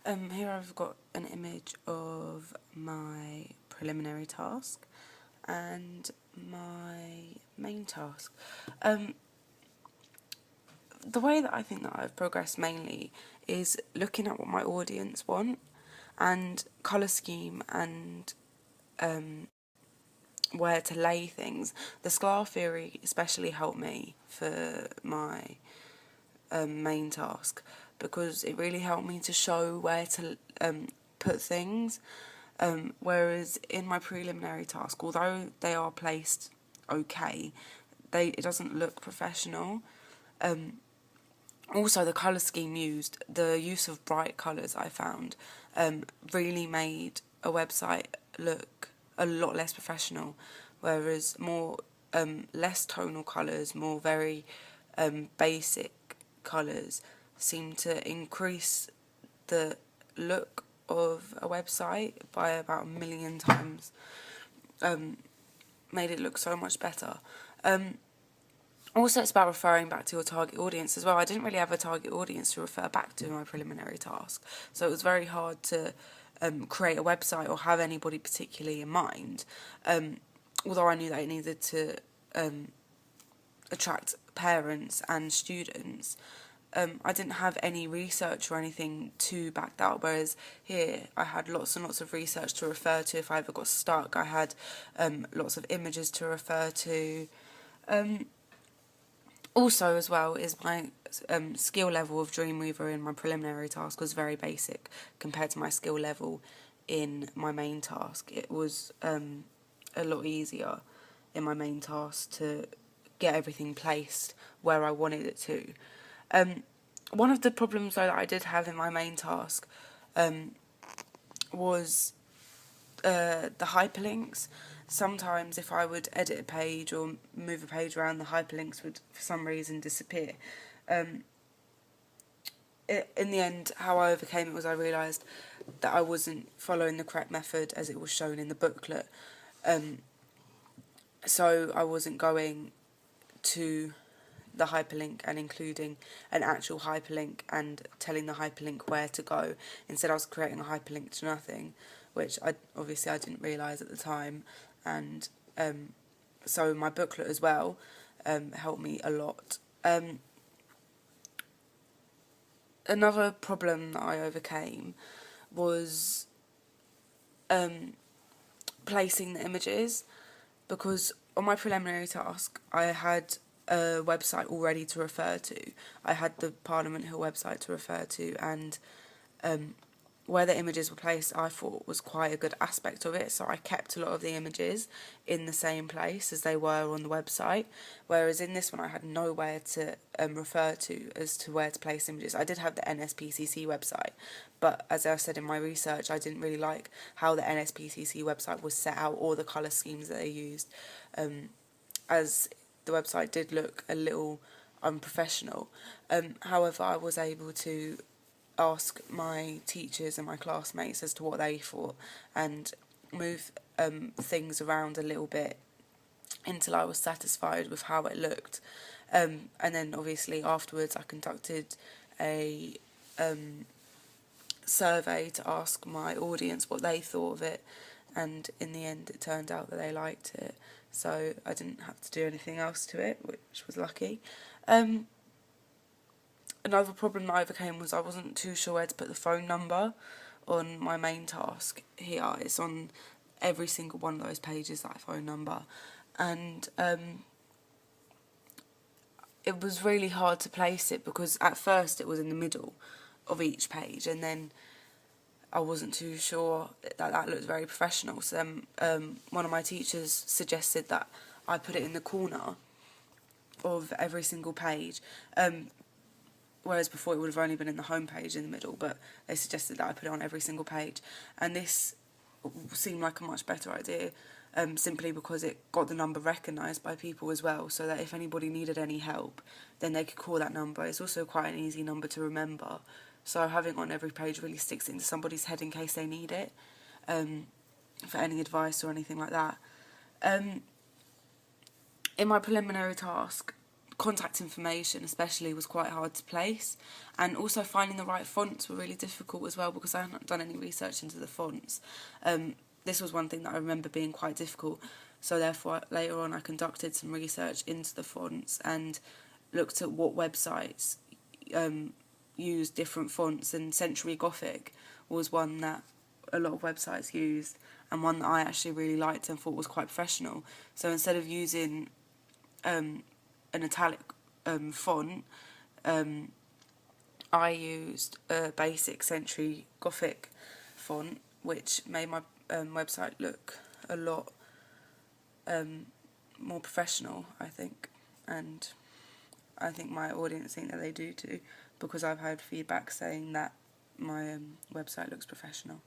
Here I've got an image of my preliminary task and my main task. The way that I think that I've progressed mainly is looking at what my audience want and colour scheme and where to lay things. The Sklar theory especially helped me for my main task because it really helped me to show where to put things. Whereas in my preliminary task, although they are placed okay, it doesn't look professional. Also, the colour scheme used, the use of bright colours I found, really made a website look a lot less professional, whereas more less tonal colours, more very basic colours seem to increase the look of a website by about 1,000,000 times. Made it look so much better. Also, it's about referring back to your target audience as well. I didn't really have a target audience to refer back to in my preliminary task, so it was very hard to create a website or have anybody particularly in mind. Although I knew that it needed to attract parents and students, I didn't have any research or anything to back that up, whereas here I had lots and lots of research to refer to if I ever got stuck. I had lots of images to refer to. Also, as well, is my skill level of Dreamweaver in my preliminary task was very basic compared to my skill level in my main task. It was a lot easier in my main task to get everything placed where I wanted it to. One of the problems, though, that I did have in my main task was the hyperlinks. Sometimes if I would edit a page or move a page around, the hyperlinks would for some reason disappear. In the end, how I overcame it was I realised that I wasn't following the correct method as it was shown in the booklet. So I wasn't going to the hyperlink and including an actual hyperlink and telling the hyperlink where to go. Instead I was creating a hyperlink to nothing, which I didn't realise at the time, and so my booklet as well helped me a lot. Another problem that I overcame was placing the images, because on my preliminary task I had a website already to refer to. I had the Parliament Hill website to refer to, and where the images were placed I thought was quite a good aspect of it, so I kept a lot of the images in the same place as they were on the website, whereas in this one I had nowhere to refer to as to where to place images. I did have the NSPCC website, but as I said in my research, I didn't really like how the NSPCC website was set out or the colour schemes that they used, as the website did look a little unprofessional. However, I was able to ask my teachers and my classmates as to what they thought and move things around a little bit until I was satisfied with how it looked. And then obviously afterwards I conducted a survey to ask my audience what they thought of it, and in the end it turned out that they liked it, so I didn't have to do anything else to it, which was lucky. Another problem that I overcame was I wasn't too sure where to put the phone number on my main task. Here, it's on every single one of those pages, that phone number. And it was really hard to place it because at first it was in the middle of each page, and then I wasn't too sure that looked very professional. So then one of my teachers suggested that I put it in the corner of every single page. Whereas before it would have only been in the home page in the middle, but they suggested that I put it on every single page. And this seemed like a much better idea, simply because it got the number recognised by people as well, so that if anybody needed any help, then they could call that number. It's also quite an easy number to remember, so having it on every page really sticks it into somebody's head in case they need it, for any advice or anything like that. In my preliminary task, contact information especially was quite hard to place, and also finding the right fonts were really difficult as well because I hadn't done any research into the fonts. This was one thing that I remember being quite difficult, so therefore later on I conducted some research into the fonts and looked at what websites use different fonts, and Century Gothic was one that a lot of websites used and one that I actually really liked and thought was quite professional. So instead of using an italic font, I used a basic Century Gothic font, which made my website look a lot more professional, I think, and I think my audience think that they do too, because I've heard feedback saying that my website looks professional.